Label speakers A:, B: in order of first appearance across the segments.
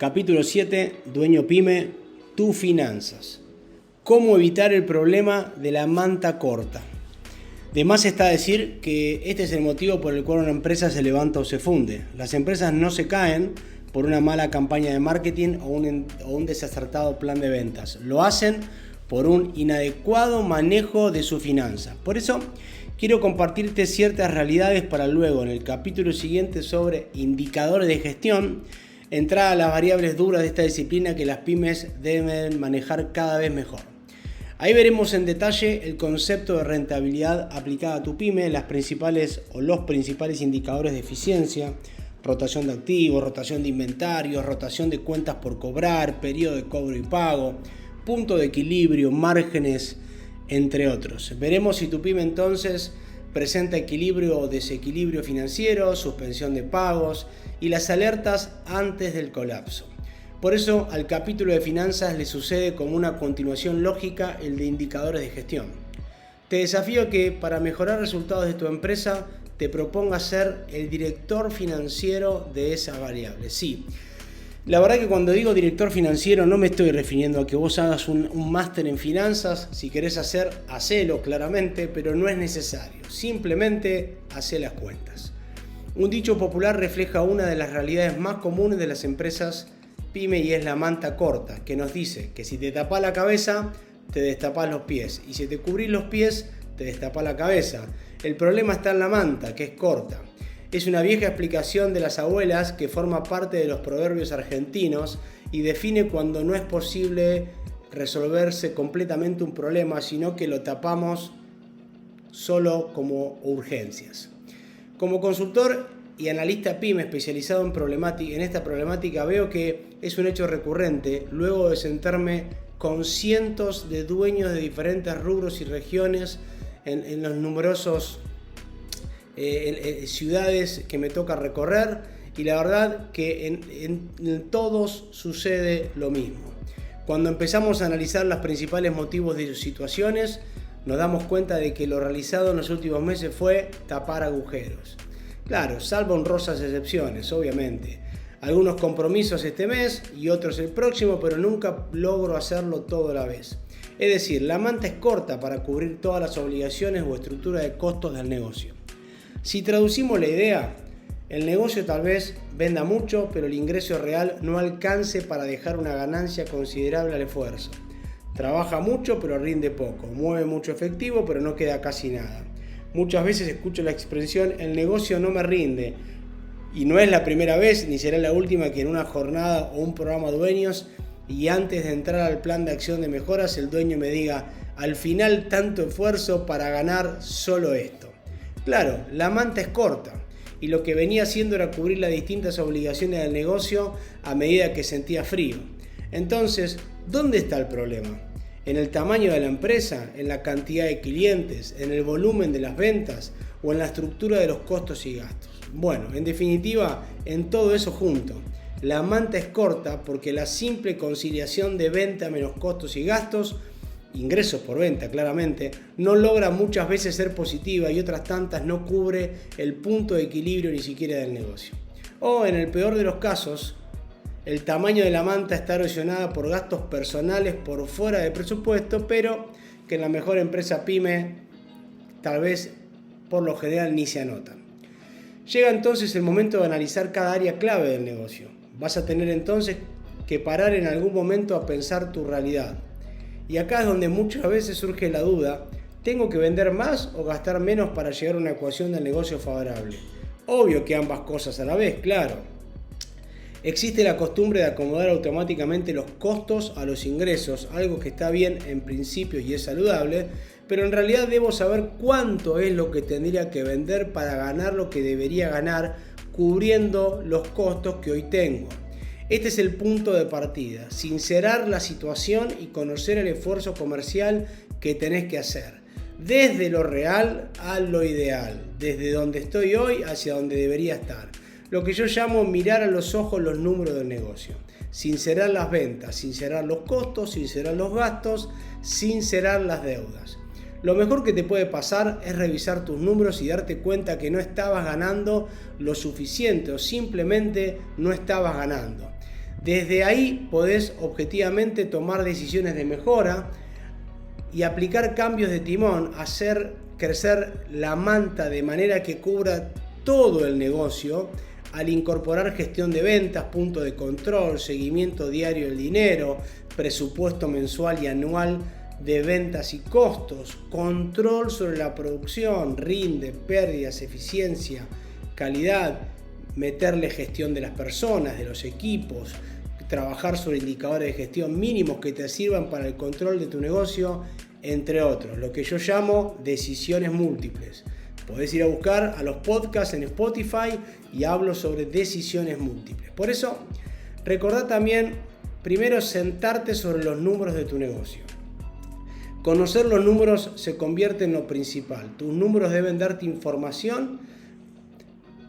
A: Capítulo 7, Dueño Pyme, tus finanzas. ¿Cómo evitar el problema de la manta corta? De más está decir que este es el motivo por el cual una empresa se levanta o se funde. Las empresas no se caen por una mala campaña de marketing o un desacertado plan de ventas. Lo hacen por un inadecuado manejo de sus finanzas. Por eso quiero compartirte ciertas realidades para luego, en el capítulo siguiente sobre indicadores de gestión, entrar a las variables duras de esta disciplina que las pymes deben manejar cada vez mejor. Ahí veremos en detalle el concepto de rentabilidad aplicada a tu pyme, los principales indicadores de eficiencia, rotación de activos, rotación de inventarios, rotación de cuentas por cobrar, periodo de cobro y pago, punto de equilibrio, márgenes, entre otros. Veremos si tu pyme entonces presenta equilibrio o desequilibrio financiero, suspensión de pagos y las alertas antes del colapso. Por eso al capítulo de finanzas le sucede como una continuación lógica el de indicadores de gestión. Te desafío que para mejorar resultados de tu empresa te propongas ser el director financiero de esas variables. Sí, la verdad que cuando digo director financiero no me estoy refiriendo a que vos hagas un máster en finanzas. Si querés hacelo claramente, pero no es necesario. Simplemente hacé las cuentas. Un dicho popular refleja una de las realidades más comunes de las empresas pyme y es la manta corta, que nos dice que si te tapás la cabeza, te destapás los pies, y si te cubrís los pies, te destapás la cabeza. El problema está en la manta, que es corta. Es una vieja explicación de las abuelas que forma parte de los proverbios argentinos y define cuando no es posible resolverse completamente un problema, sino que lo tapamos solo como urgencias. Como consultor y analista pyme especializado en esta problemática veo que es un hecho recurrente luego de sentarme con cientos de dueños de diferentes rubros y regiones en los numerosos ciudades que me toca recorrer, y la verdad que en todos sucede lo mismo. Cuando empezamos a analizar los principales motivos de sus situaciones, nos damos cuenta de que lo realizado en los últimos meses fue tapar agujeros. Claro, salvo honrosas excepciones, obviamente. Algunos compromisos este mes y otros el próximo, pero nunca logro hacerlo todo a la vez. Es decir, la manta es corta para cubrir todas las obligaciones o estructura de costos del negocio. Si traducimos la idea, el negocio tal vez venda mucho, pero el ingreso real no alcance para dejar una ganancia considerable al esfuerzo. Trabaja mucho, pero rinde poco. Mueve mucho efectivo, pero no queda casi nada. Muchas veces escucho la expresión, el negocio no me rinde. Y no es la primera vez, ni será la última, que en una jornada o un programa de dueños, y antes de entrar al plan de acción de mejoras, el dueño me diga, al final tanto esfuerzo para ganar solo esto. Claro, la manta es corta y lo que venía haciendo era cubrir las distintas obligaciones del negocio a medida que sentía frío. Entonces, ¿dónde está el problema? ¿En el tamaño de la empresa? ¿En la cantidad de clientes? ¿En el volumen de las ventas? ¿O en la estructura de los costos y gastos? Bueno, en definitiva, en todo eso junto. La manta es corta porque la simple conciliación de venta menos costos y gastos, ingresos por venta claramente, no logra muchas veces ser positiva y otras tantas no cubre el punto de equilibrio ni siquiera del negocio. O en el peor de los casos, el tamaño de la manta está erosionada por gastos personales por fuera de presupuesto, pero que en la mejor empresa pyme tal vez por lo general ni se anotan. Llega entonces el momento de analizar cada área clave del negocio. Vas a tener entonces que parar en algún momento a pensar tu realidad. Y acá es donde muchas veces surge la duda, ¿tengo que vender más o gastar menos para llegar a una ecuación del negocio favorable? Obvio que ambas cosas a la vez, claro. Existe la costumbre de acomodar automáticamente los costos a los ingresos, algo que está bien en principio y es saludable, pero en realidad debo saber cuánto es lo que tendría que vender para ganar lo que debería ganar, cubriendo los costos que hoy tengo. Este es el punto de partida, sincerar la situación y conocer el esfuerzo comercial que tenés que hacer. Desde lo real a lo ideal, desde donde estoy hoy hacia donde debería estar. Lo que yo llamo mirar a los ojos los números del negocio. Sincerar las ventas, sincerar los costos, sincerar los gastos, sincerar las deudas. Lo mejor que te puede pasar es revisar tus números y darte cuenta que no estabas ganando lo suficiente o simplemente no estabas ganando. Desde ahí podés objetivamente tomar decisiones de mejora y aplicar cambios de timón, hacer crecer la manta de manera que cubra todo el negocio al incorporar gestión de ventas, punto de control, seguimiento diario del dinero, presupuesto mensual y anual de ventas y costos, control sobre la producción, rinde, pérdidas, eficiencia, calidad, meterle gestión de las personas, de los equipos, trabajar sobre indicadores de gestión mínimos que te sirvan para el control de tu negocio, entre otros, lo que yo llamo decisiones múltiples. Podés ir a buscar a los podcasts en Spotify y hablo sobre decisiones múltiples. Por eso, recordá también, primero, sentarte sobre los números de tu negocio. Conocer los números se convierte en lo principal. Tus números deben darte información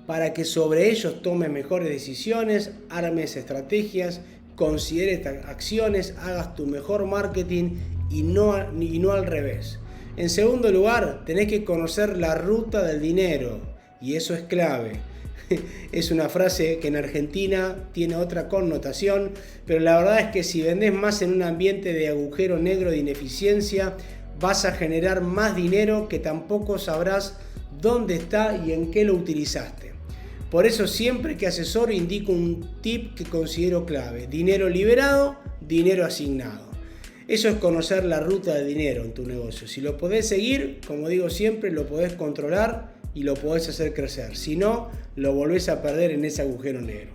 A: para que sobre ellos tomes mejores decisiones, armes estrategias, consideres acciones, hagas tu mejor marketing y no al revés. En segundo lugar, tenés que conocer la ruta del dinero y eso es clave. Es una frase que en Argentina tiene otra connotación, pero la verdad es que si vendés más en un ambiente de agujero negro de ineficiencia, vas a generar más dinero que tampoco sabrás dónde está y en qué lo utilizaste. Por eso siempre que asesoro indico un tip que considero clave: dinero liberado, dinero asignado. Eso es conocer la ruta del dinero en tu negocio. Si lo podés seguir, como digo siempre, lo podés controlar y lo podés hacer crecer. Si no, lo volvés a perder en ese agujero negro.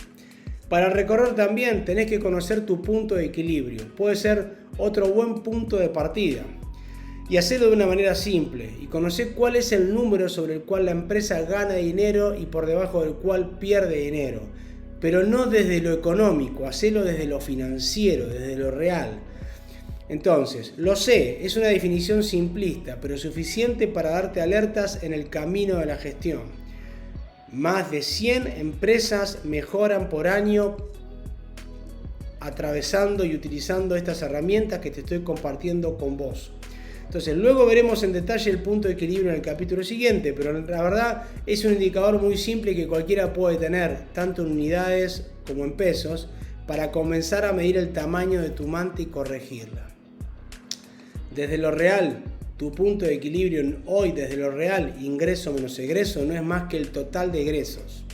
A: Para recorrer también tenés que conocer tu punto de equilibrio. Puede ser otro buen punto de partida. Y hacerlo de una manera simple. Y conocer cuál es el número sobre el cual la empresa gana dinero y por debajo del cual pierde dinero. Pero no desde lo económico, hacelo desde lo financiero, desde lo real. Entonces, lo sé, es una definición simplista, pero suficiente para darte alertas en el camino de la gestión. Más de 100 empresas mejoran por año atravesando y utilizando estas herramientas que te estoy compartiendo con vos. Entonces, luego veremos en detalle el punto de equilibrio en el capítulo siguiente, pero la verdad es un indicador muy simple que cualquiera puede tener, tanto en unidades como en pesos, para comenzar a medir el tamaño de tu manta y corregirla. Desde lo real, tu punto de equilibrio hoy, desde lo real, ingreso menos egreso, no es más que el total de egresos.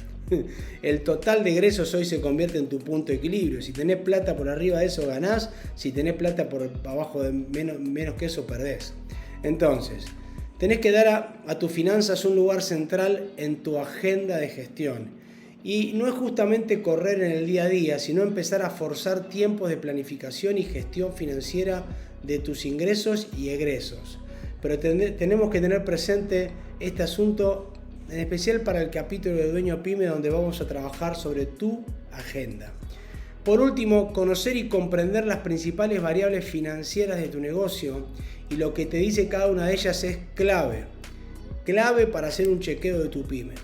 A: El total de egresos hoy se convierte en tu punto de equilibrio. Si tenés plata por arriba de eso, ganás. Si tenés plata por abajo de menos que eso, perdés. Entonces, tenés que dar a tus finanzas un lugar central en tu agenda de gestión. Y no es justamente correr en el día a día, sino empezar a forzar tiempos de planificación y gestión financiera de tus ingresos y egresos. Pero tenemos que tener presente este asunto, en especial para el capítulo de Dueño Pyme, donde vamos a trabajar sobre tu agenda. Por último, conocer y comprender las principales variables financieras de tu negocio y lo que te dice cada una de ellas es clave para hacer un chequeo de tu pyme.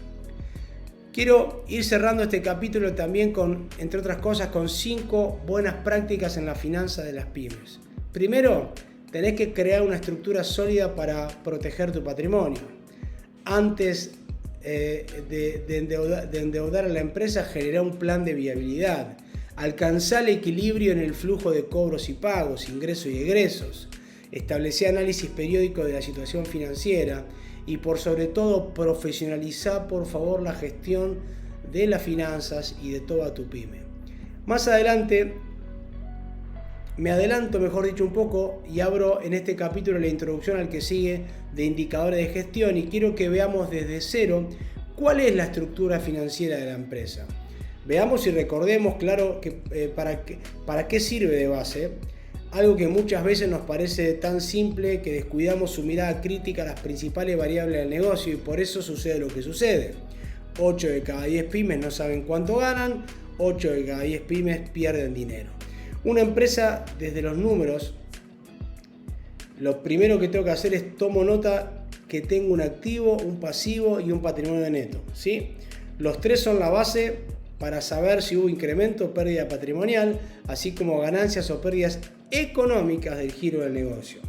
A: Quiero ir cerrando este capítulo también con, entre otras cosas, con 5 buenas prácticas en la finanza de las pymes. Primero, tenés que crear una estructura sólida para proteger tu patrimonio. Antes de endeudar a la empresa, generá un plan de viabilidad. Alcanzá el equilibrio en el flujo de cobros y pagos, ingresos y egresos. Establecé análisis periódico de la situación financiera y por sobre todo profesionalizá por favor la gestión de las finanzas y de toda tu pyme. Más adelante me adelanto, mejor dicho, un poco y abro en este capítulo la introducción al que sigue de indicadores de gestión y quiero que veamos desde cero cuál es la estructura financiera de la empresa. Veamos y recordemos, claro, que para qué sirve de base. Algo que muchas veces nos parece tan simple que descuidamos su mirada crítica a las principales variables del negocio y por eso sucede lo que sucede. 8 de cada 10 pymes no saben cuánto ganan, 8 de cada 10 pymes pierden dinero. Una empresa, desde los números, lo primero que tengo que hacer es tomo nota que tengo un activo, un pasivo y un patrimonio neto, ¿sí? Los tres son la base para saber si hubo incremento o pérdida patrimonial, así como ganancias o pérdidas económicas del giro del negocio.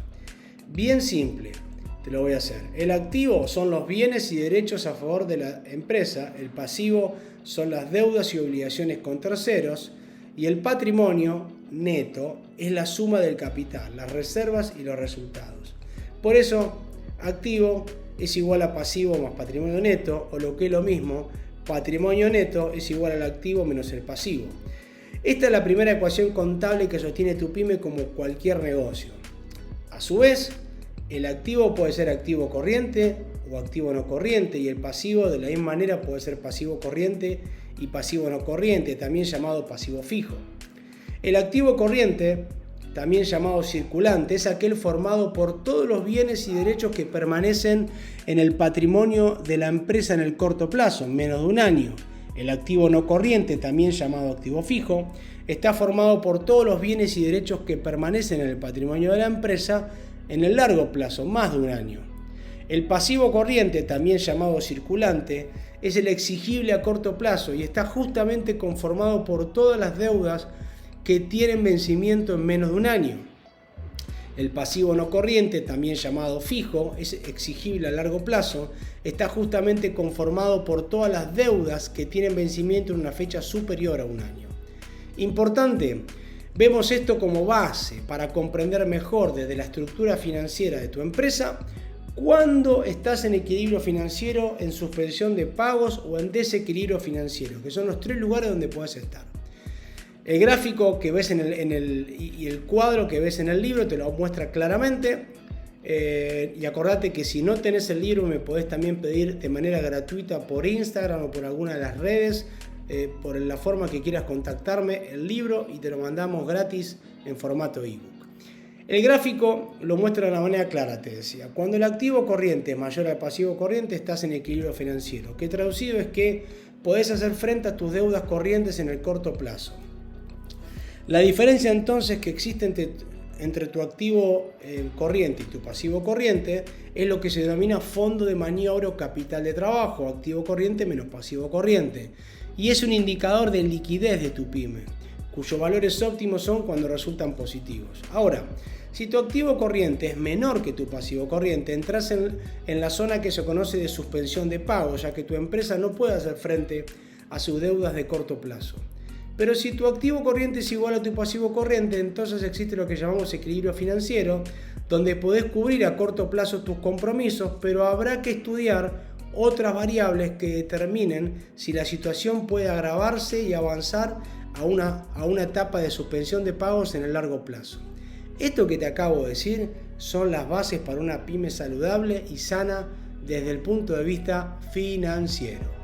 A: Bien simple, te lo voy a hacer. El activo son los bienes y derechos a favor de la empresa, el pasivo son las deudas y obligaciones con terceros, Y el patrimonio neto es la suma del capital, las reservas y los resultados. Por eso, activo es igual a pasivo más patrimonio neto, o lo que es lo mismo, patrimonio neto es igual al activo menos el pasivo. Esta es la primera ecuación contable que sostiene tu pyme como cualquier negocio. A su vez, el activo puede ser activo corriente o activo no corriente, y el pasivo de la misma manera puede ser pasivo corriente y pasivo no corriente, también llamado pasivo fijo. El activo corriente, también llamado circulante, es aquel formado por todos los bienes y derechos que permanecen en el patrimonio de la empresa en el corto plazo, menos de un año. El activo no corriente, también llamado activo fijo, está formado por todos los bienes y derechos que permanecen en el patrimonio de la empresa en el largo plazo, más de un año. El pasivo corriente, también llamado circulante, es el exigible a corto plazo y está justamente conformado por todas las deudas que tienen vencimiento en menos de un año. El pasivo no corriente, también llamado fijo, es exigible a largo plazo, está justamente conformado por todas las deudas que tienen vencimiento en una fecha superior a un año. Importante, vemos esto como base para comprender mejor desde la estructura financiera de tu empresa cuando estás en equilibrio financiero, en suspensión de pagos o en desequilibrio financiero, que son los tres lugares donde puedes estar. El gráfico que ves y el cuadro que ves en el libro te lo muestra claramente. Y acordate que si no tenés el libro me podés también pedir de manera gratuita por Instagram o por alguna de las redes, por la forma que quieras contactarme, el libro, y te lo mandamos gratis en formato ebook. El gráfico lo muestra de una manera clara, te decía. Cuando el activo corriente es mayor al pasivo corriente, estás en equilibrio financiero, que traducido es que podés hacer frente a tus deudas corrientes en el corto plazo. La diferencia entonces que existe entre tu activo corriente y tu pasivo corriente es lo que se denomina fondo de maniobra o capital de trabajo, activo corriente menos pasivo corriente, y es un indicador de liquidez de tu pyme, cuyos valores óptimos son cuando resultan positivos. Ahora, si tu activo corriente es menor que tu pasivo corriente, entras en la zona que se conoce de suspensión de pago, ya que tu empresa no puede hacer frente a sus deudas de corto plazo. Pero si tu activo corriente es igual a tu pasivo corriente, entonces existe lo que llamamos equilibrio financiero, donde podés cubrir a corto plazo tus compromisos, pero habrá que estudiar otras variables que determinen si la situación puede agravarse y avanzar a una etapa de suspensión de pagos en el largo plazo. Esto que te acabo de decir son las bases para una pyme saludable y sana desde el punto de vista financiero.